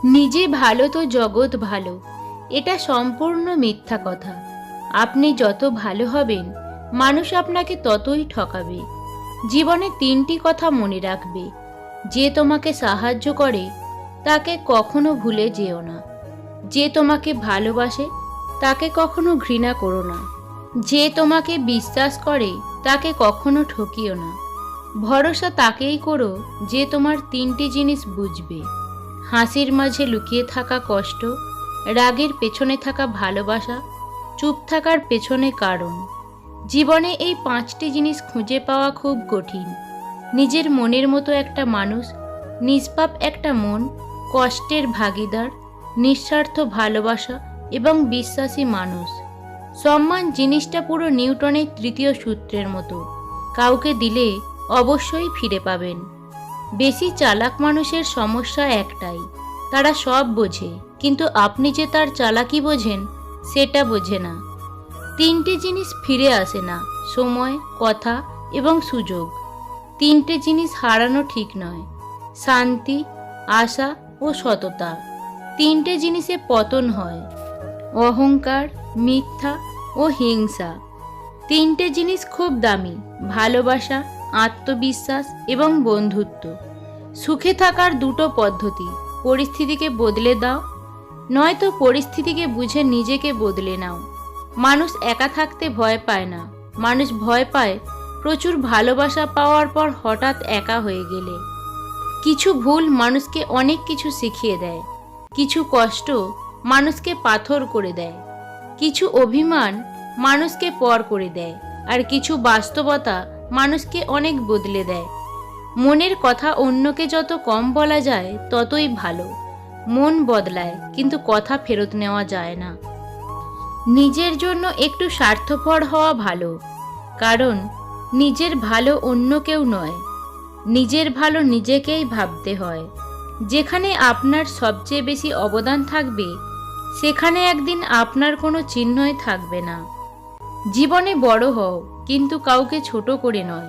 নিজে ভালো তো জগৎ ভালো, এটা সম্পূর্ণ মিথ্যা কথা। আপনি যত ভালো হবেন, মানুষ আপনাকে ততই ঠকাবে। জীবনে তিনটি কথা মনে রাখবে: যে তোমাকে সাহায্য করে তাকে কখনো ভুলে যেও না, যে তোমাকে ভালোবাসে তাকে কখনো ঘৃণা করো না, যে তোমাকে বিশ্বাস করে তাকে কখনো ঠকিও না। ভরসা তাকেই করো যে তোমার তিনটি জিনিস বুঝবে: হাসির মাঝে লুকিয়ে থাকা কষ্ট, রাগের পেছনে থাকা ভালোবাসা, চুপ থাকার পেছনে কারণ। জীবনে এই পাঁচটি জিনিস খুঁজে পাওয়া খুব কঠিন। নিজের মনের মতো একটা মানুষ, নিষ্পাপ একটা মন, কষ্টের ভাগিদার, নিঃস্বার্থ ভালোবাসা এবং বিশ্বাসী মানুষ। সম্মান জিনিসটা পুরো নিউটনের তৃতীয় সূত্রের মতো, কাউকে দিলে অবশ্যই ফিরে পাবেন। বেশি চালাক মানুষের সমস্যা একটাই, তারা সব বোঝে, কিন্তু আপনি যে তার চালাকি বোঝেন সেটা বোঝে না। তিনটে জিনিস ফিরে আসে না: সময়, কথা এবং সুযোগ। তিনটে জিনিস হারানো ঠিক নয়: শান্তি, আশা ও সততা। তিনটে জিনিসে পতন হয়: অহংকার, মিথ্যা ও হিংসা। তিনটে জিনিস খুব দামি: ভালোবাসা, আত্মবিশ্বাস এবং বন্ধুত্ব। সুখে থাকার দুটো পদ্ধতি: পরিস্থিতিকে বদলে দাও, নয়তো পরিস্থিতিকে বুঝে নিজেকে বদলে নাও। মানুষ একা থাকতে ভয় পায় না, মানুষ ভয় পায় প্রচুর ভালোবাসা পাওয়ার পর হঠাৎ একা হয়ে গেলে। কিছু ভুল মানুষকে অনেক কিছু শিখিয়ে দেয়, কিছু কষ্ট মানুষকে পাথর করে দেয়, কিছু অভিমান মানুষকে পর করে দেয়, আর কিছু বাস্তবতা মানুষকে অনেক বদলে দেয়। মনের কথা অন্যকে যত কম বলা যায় ততই ভালো। মন বদলায়, কিন্তু কথা ফেরত নেওয়া যায় না। নিজের জন্য একটু স্বার্থপর হওয়া ভালো, কারণ নিজের ভালো অন্য কেউ নয়, নিজের ভালো নিজেকেই ভাবতে হয়। যেখানে আপনার সবচেয়ে বেশি অবদান থাকবে, সেখানে একদিন আপনার কোনো চিহ্নই থাকবে না। জীবনে বড় হও, কিন্তু কাউকে ছোট করে নয়।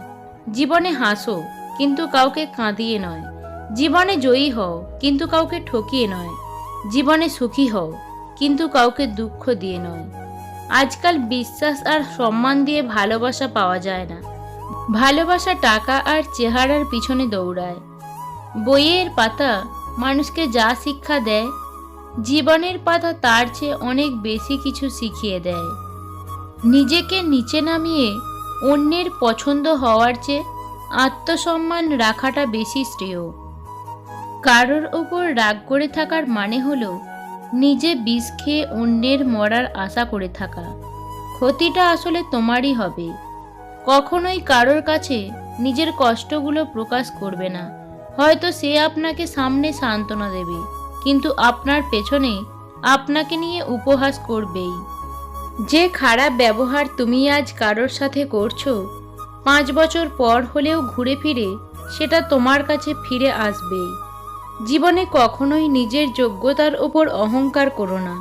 জীবনে হাসো, কিন্তু কাউকে কাঁদিয়ে নয়। জীবনে জয়ী হও, কিন্তু কাউকে ঠকিয়ে নয়। জীবনে সুখী হও, কিন্তু কাউকে দুঃখ দিয়ে নয়। আজকাল বিশ্বাস আর সম্মান দিয়ে ভালোবাসা পাওয়া যায় না। ভালোবাসা টাকা আর চেহারার পিছনে দৌড়ায়। বইয়ের পাতা মানুষকে যা শিক্ষা দেয়, জীবনের পাতা তার চেয়ে অনেক বেশি কিছু শিখিয়ে দেয়। নিজেকে নিচে নামিয়ে অন্যের পছন্দ হওয়ার চেয়ে আত্মসম্মান রাখাটা বেশি শ্রেয়। কারোর ওপর রাগ করে থাকার মানে হলো নিজে বিষ খেয়ে অন্যের মরার আশা করে থাকা। ক্ষতিটা আসলে তোমারই হবে। কখনোই কারোর কাছে নিজের কষ্টগুলো প্রকাশ করবে না। হয়তো সে আপনাকে সামনে সান্ত্বনা দেবে, কিন্তু আপনার পেছনে আপনাকে নিয়ে উপহাস করবেই। যে খারাপ ব্যবহার তুমি আজ কারোর সাথে করছো, 5 বছর পর হলেও ঘুরে ফিরে সেটা তোমার কাছে ফিরে আসবেই। জীবনে কখনোই নিজের যোগ্যতার ওপর অহংকার করো না।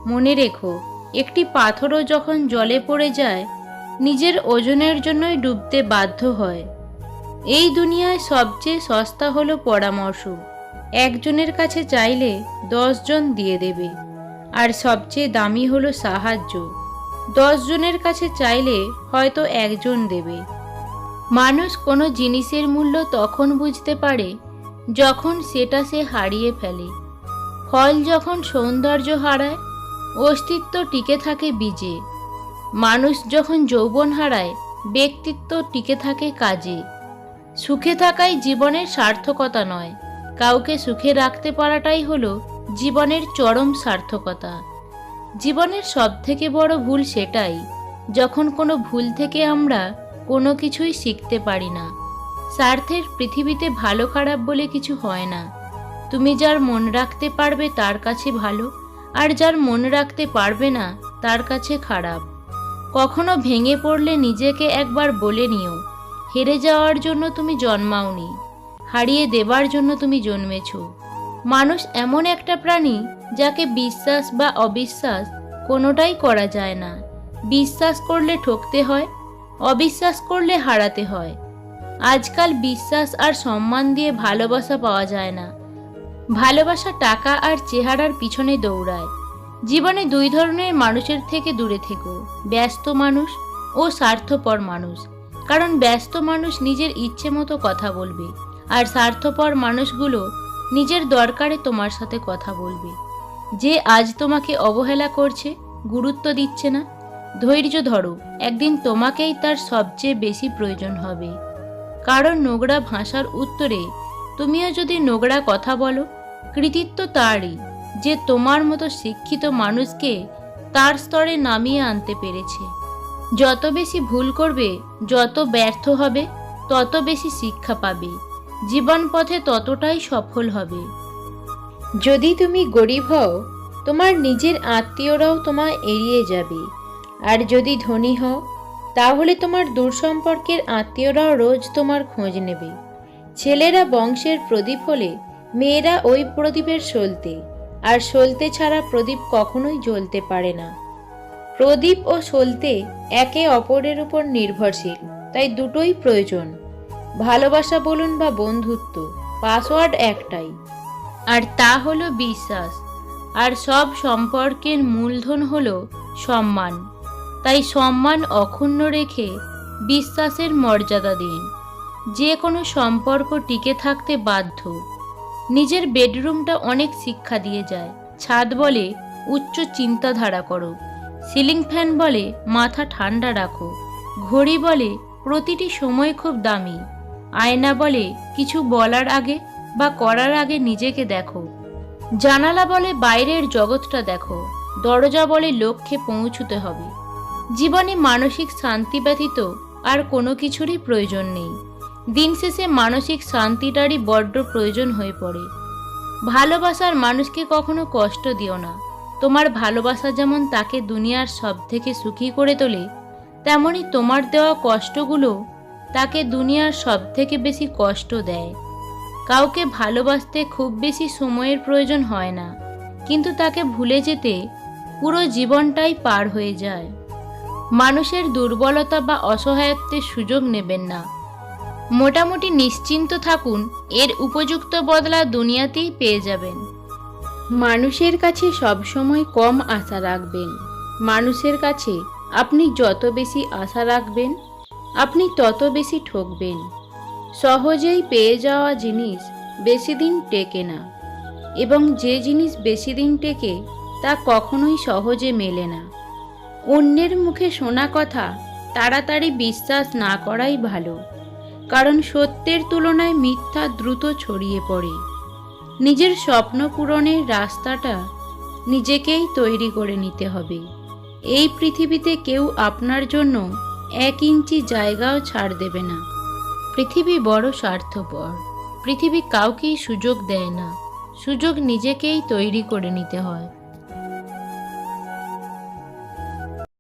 মনে রেখো, একটি পাথরও যখন জলে পড়ে যায়, নিজের ওজনের জন্যই ডুবতে বাধ্য হয়। এই দুনিয়ায় সবচেয়ে সস্তা হলো পরামর্শ। একজনের কাছে চাইলে 10 জন দিয়ে দেবে। আর সবচেয়ে দামি হলো সাহায্য। 10 জনের কাছে চাইলে হয়তো একজন দেবে। মানুষ কোনো জিনিসের মূল্য তখন বুঝতে পারে যখন সেটা সে হারিয়ে ফেলে। ফল যখন সৌন্দর্য হারায়, অস্তিত্ব টিকে থাকে বীজে। মানুষ যখন যৌবন হারায়, ব্যক্তিত্ব টিকে থাকে কাজে। সুখে থাকাই জীবনের সার্থকতা নয়, কাউকে সুখে রাখতে পারাটাই হলো জীবনের চরম সার্থকতা। জীবনের সবথেকে বড় ভুল সেটাই, যখন কোনো ভুল থেকে আমরা কোনো কিছুই শিখতে পারি না। স্বার্থের পৃথিবীতে ভালো খারাপ বলে কিছু হয় না। তুমি যার মন রাখতে পারবে তার কাছে ভালো, আর যার মন রাখতে পারবে না তার কাছে খারাপ। কখনো ভেঙে পড়লে নিজেকে একবার বলে নিও, হেরে যাওয়ার জন্য তুমি জন্মাওনি, হারিয়ে দেবার জন্য তুমি জন্মেছ। মানুষ এমন একটা প্রাণী যাকে বিশ্বাস বা অবিশ্বাস কোনোটাই করা যায় না। বিশ্বাস করলে ঠকতে হয়, অবিশ্বাস করলে হারাতে হয়। আজকাল বিশ্বাস আর সম্মান দিয়ে ভালোবাসা পাওয়া যায় না, ভালোবাসা টাকা আর চেহারার পিছনে দৌড়ায়। জীবনে দুই ধরনের মানুষের থেকে দূরে থেকো, ব্যস্ত মানুষ ও স্বার্থপর মানুষ। কারণ ব্যস্ত মানুষ নিজের ইচ্ছে মতো কথা বলবে, আর স্বার্থপর মানুষগুলো নিজের দরকারে তোমার সাথে কথা বলবে। যে আজ তোমাকে অবহেলা করছে, গুরুত্ব দিচ্ছে না, ধৈর্য ধরো, একদিন তোমাকেই তার সবচেয়ে বেশি প্রয়োজন হবে। কারণ নোংরা ভাষার উত্তরে তুমিও যদি নোংরা কথা বলো, কৃতিত্ব তারই, যে তোমার মতো শিক্ষিত মানুষকে তার স্তরে নামিয়ে আনতে পেরেছে। যত বেশি ভুল করবে, যত ব্যর্থ হবে, তত বেশি শিক্ষা পাবে, জীবন পথে ততটাই সফল হবে। যদি তুমি গরিব হও, তোমার নিজের আত্মীয়রাও তোমায় এড়িয়ে যাবে। আর যদি ধনী হও, তাহলে তোমার দূরসম্পর্কের আত্মীয়রাও রোজ তোমার খোঁজ নেবে। ছেলেরা বংশের প্রদীপ হলে মেয়েরা ওই প্রদীপের সলতে, আর সলতে ছাড়া প্রদীপ কখনোই জ্বলতে পারে না। প্রদীপ ও সলতে একে অপরের উপর নির্ভরশীল, তাই দুটোই প্রয়োজন। ভালোবাসা বলুন বা বন্ধুত্ব, পাসওয়ার্ড একটাই, আর তা হলো বিশ্বাস। আর সব সম্পর্কের মূলধন হলো সম্মান। তাই সম্মান অক্ষুণ্ণ রেখে বিশ্বাসের মর্যাদা দিন। যে কোনো সম্পর্ক টিকে থাকতে বাধ্য। নিজের বেডরুমটা অনেক শিক্ষা দিয়ে যায়। ছাদ বলে উচ্চ চিন্তাধারা করো, সিলিং ফ্যান বলে মাথা ঠান্ডা রাখো, ঘড়ি বলে প্রতিটি সময় খুব দামি, আয়না বলে কিছু বলার আগে বা করার আগে নিজেকে দেখো, জানালা বলে বাইরের জগৎটা দেখো, দরজা বলে লক্ষ্যে পৌঁছতে হবে। জীবনে মানসিক শান্তি ব্যতীত আর কোনো কিছুরই প্রয়োজন নেই। দিন শেষে মানসিক শান্তিটারই বড্ড প্রয়োজন হয়ে পড়ে। ভালোবাসার মানুষকে কখনো কষ্ট দিও না। তোমার ভালোবাসা যেমন তাকে দুনিয়ার সব থেকে সুখী করে তোলে, তেমনি তোমার দেওয়া কষ্টগুলো তাকে দুনিয়ার সব থেকে বেশি কষ্ট দেয়। কাউকে ভালোবাসতে খুব বেশি সময়ের প্রয়োজন হয় না, কিন্তু তাকে ভুলে যেতে পুরো জীবনটাই পার হয়ে যায়। মানুষের দুর্বলতা বা অসহায়ত্বের সুযোগ নেবেন না। মোটামুটি নিশ্চিন্ত থাকুন, এর উপযুক্ত বদলা দুনিয়াতেই পেয়ে যাবেন। মানুষের কাছে সবসময় কম আশা রাখবেন। মানুষের কাছে আপনি যত বেশি আশা রাখবেন, আপনি তত বেশি ঠকবেন। সহজেই পেয়ে যাওয়া জিনিস বেশি দিন টেকে না, এবং যে জিনিস বেশি দিন টেকে তা কখনোই সহজে মেলে না। অন্যের মুখে শোনা কথা তাড়াতাড়ি বিশ্বাস না করাই ভালো, কারণ সত্যের তুলনায় মিথ্যা দ্রুত ছড়িয়ে পড়ে। নিজের স্বপ্ন পূরণের রাস্তাটা নিজেকেই তৈরি করে নিতে হবে। এই পৃথিবীতে কেউ আপনার জন্য 1 ইঞ্চি জায়গাও ছাড় দেবে না। পৃথিবী বড় স্বার্থপর। পৃথিবী কাউকেই সুযোগ দেয় না, সুযোগ নিজেকেই তৈরি করে নিতে হয়।